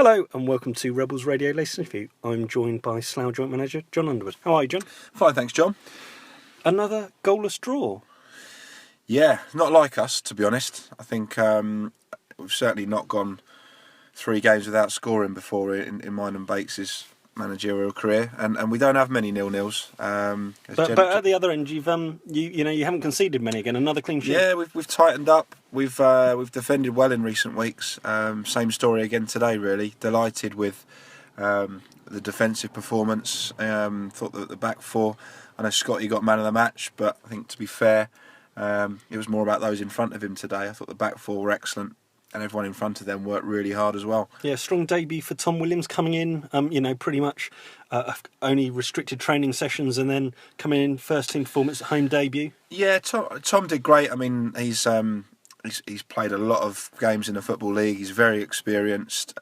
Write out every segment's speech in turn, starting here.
Hello and welcome to Rebels Radio Listener Review. I'm joined by Slough Joint Manager Jon Underwood. How are you, Jon? Fine, thanks, John. Another goalless draw. Yeah, not like us, to be honest. I think we've certainly not gone 3 games without scoring before in mine and Bakes' managerial career, and we don't have many 0-0s. But at the other end, you haven't conceded many again. Another clean sheet. Yeah, we've tightened up. We've defended well in recent weeks. Same story again today, really. Delighted with the defensive performance. Thought that the back four, I know Scotty got man of the match, but I think to be fair, it was more about those in front of him today. I thought the back four were excellent, and everyone in front of them worked really hard as well. Yeah, strong debut for Tom Williams coming in, pretty much only restricted training sessions and then coming in first team performance, home debut. Yeah, Tom did great. I mean, he's played a lot of games in the Football League. He's very experienced.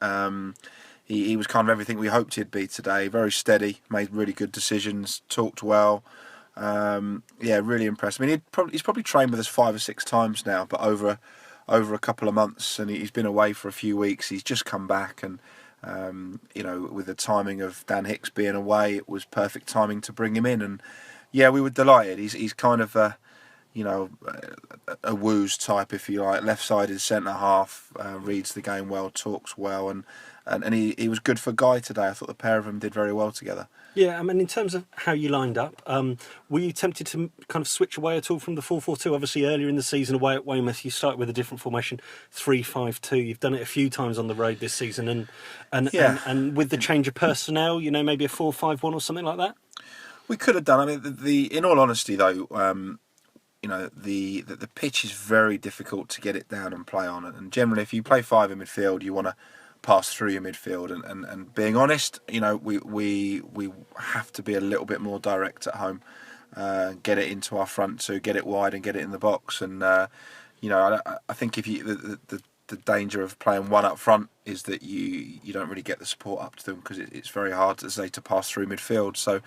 He was kind of everything we hoped he'd be today. Very steady, made really good decisions, talked well. Really impressed. I mean, he's probably trained with us 5 or 6 times now, but over a couple of months, and he's been away for a few weeks. He's just come back, and with the timing of Dan Hicks being away, it was perfect timing to bring him in. And yeah, we were delighted. He's kind of a Woos type, if you like, left-sided centre half, reads the game well, talks well, and he was good for Guy today. I thought the pair of them did very well together. Yeah, I mean, in terms of how you lined up, were you tempted to kind of switch away at all from the 4-4-2? Obviously, earlier in the season away at Weymouth, you started with a different formation, 3-5-2. You've done it a few times on the road this season, and with the change of personnel, maybe a 4-5-1 or something like that. We could have done. I mean, in all honesty, though, the pitch is very difficult to get it down and play on, and generally, if you play 5 in midfield, you want to pass through your midfield, and being honest, we have to be a little bit more direct at home, get it into our front two, get it wide and get it in the box, and I think if you the danger of playing one up front is that you don't really get the support up to them, because it's very hard to pass through midfield. So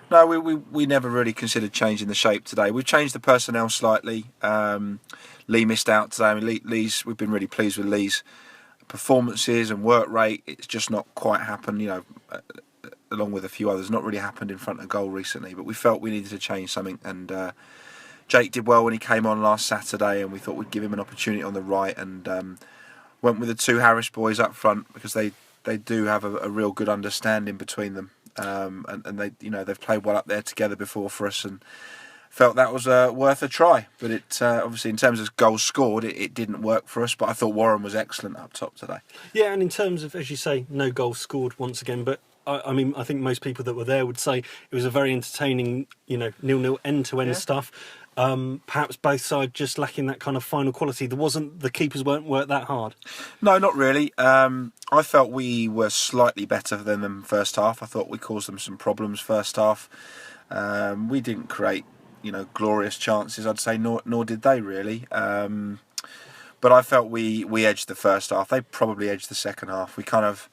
no, we never really considered changing the shape today. We've changed the personnel slightly. Lee missed out today. I mean, we've been really pleased with Lee's performances and work rate. It's just not quite happened, along with a few others, not really happened in front of goal recently, but we felt we needed to change something, and Jake did well when he came on last Saturday, and we thought we'd give him an opportunity on the right, and went with the 2 Harris boys up front, because they do have a real good understanding between them, and they've played well up there together before for us, and felt that was worth a try. But it obviously, in terms of goals scored, it didn't work for us. But I thought Warren was excellent up top today. Yeah, and in terms of, as you say, no goals scored once again. But I think most people that were there would say it was a very entertaining, 0-0 end-to-end stuff. Perhaps both sides just lacking that kind of final quality. The keepers weren't worked that hard. No, not really. I felt we were slightly better than them first half. I thought we caused them some problems first half. We didn't create glorious chances, I'd say, nor did they really. But I felt we edged the first half. They probably edged the second half. We kind of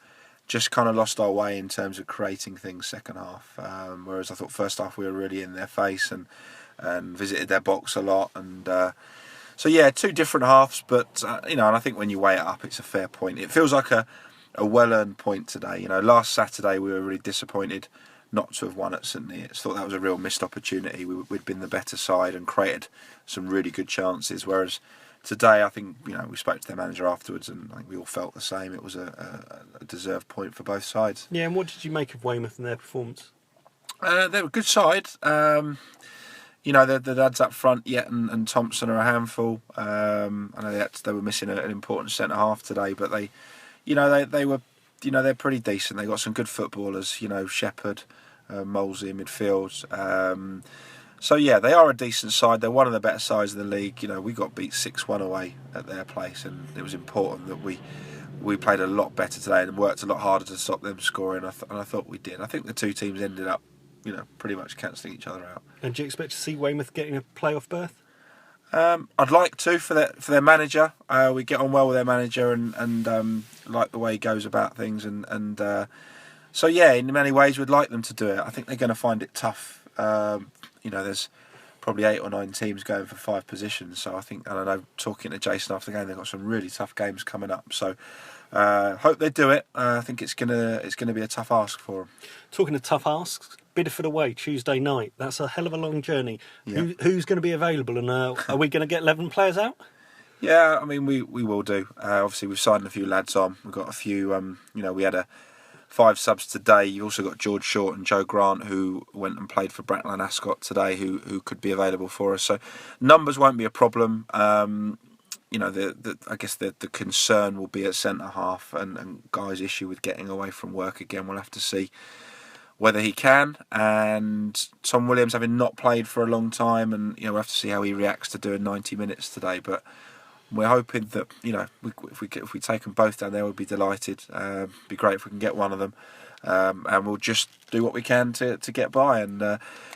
lost our way in terms of creating things second half. Whereas I thought first half we were really in their face and visited their box a lot. And so yeah, 2 different halves. But and I think when you weigh it up, it's a fair point. It feels like a well-earned point today. Last Saturday we were really disappointed not to have won at St Neots. Thought that was a real missed opportunity. We'd been the better side and created some really good chances. Whereas today, I think we spoke to their manager afterwards, and I think we all felt the same. It was a deserved point for both sides. Yeah, and what did you make of Weymouth and their performance? They were a good side. The lads up front, Yett and Thompson, are a handful. I know they were missing an important centre half today, but they were. They're pretty decent. They got some good footballers. Shepherd, Molesey in midfield. So yeah, they are a decent side. They're one of the better sides in the league. We got beat 6-1 away at their place, and it was important that we played a lot better today and worked a lot harder to stop them scoring. And I thought we did. I think the 2 teams ended up, pretty much cancelling each other out. And do you expect to see Weymouth getting a playoff berth? I'd like to for their manager. We get on well with their manager and like the way he goes about things, and so yeah, in many ways we'd like them to do it. I think they're going to find it tough. There's probably 8 or 9 teams going for 5 positions. So I think, I don't know, talking to Jason after the game, they've got some really tough games coming up. So hope they do it. I think it's gonna be a tough ask for them. Talking of tough asks, Bideford away Tuesday night. That's a hell of a long journey. Yeah. Who's going to be available, and are we going to get 11 players out? Yeah, I mean we will do. Obviously we've signed a few lads on. We've got a few. We had 5 subs today. You've also got George Short and Joe Grant, who went and played for Bracknell and Ascot today, who could be available for us. So numbers won't be a problem. I guess the concern will be at centre half, and Guy's issue with getting away from work again. We'll have to see whether he can. And Tom Williams, having not played for a long time, and we'll have to see how he reacts to doing 90 minutes today. But we're hoping that if we take them both down there, we'll be delighted. Be great if we can get one of them, and we'll just do what we can to get by. And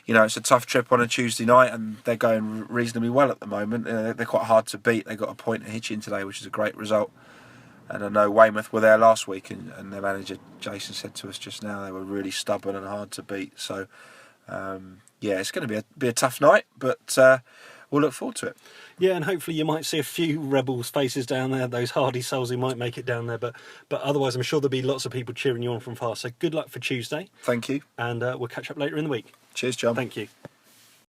it's a tough trip on a Tuesday night, and they're going reasonably well at the moment. They're quite hard to beat. They got a point at Hitchin today, which is a great result. And I know Weymouth were there last week, and their manager Jason said to us just now they were really stubborn and hard to beat. So it's going to be a tough night, but we'll look forward to it. Yeah, and hopefully you might see a few Rebels faces down there, those hardy souls who might make it down there. But otherwise, I'm sure there'll be lots of people cheering you on from far. So good luck for Tuesday. Thank you. And we'll catch up later in the week. Cheers, John. Thank you.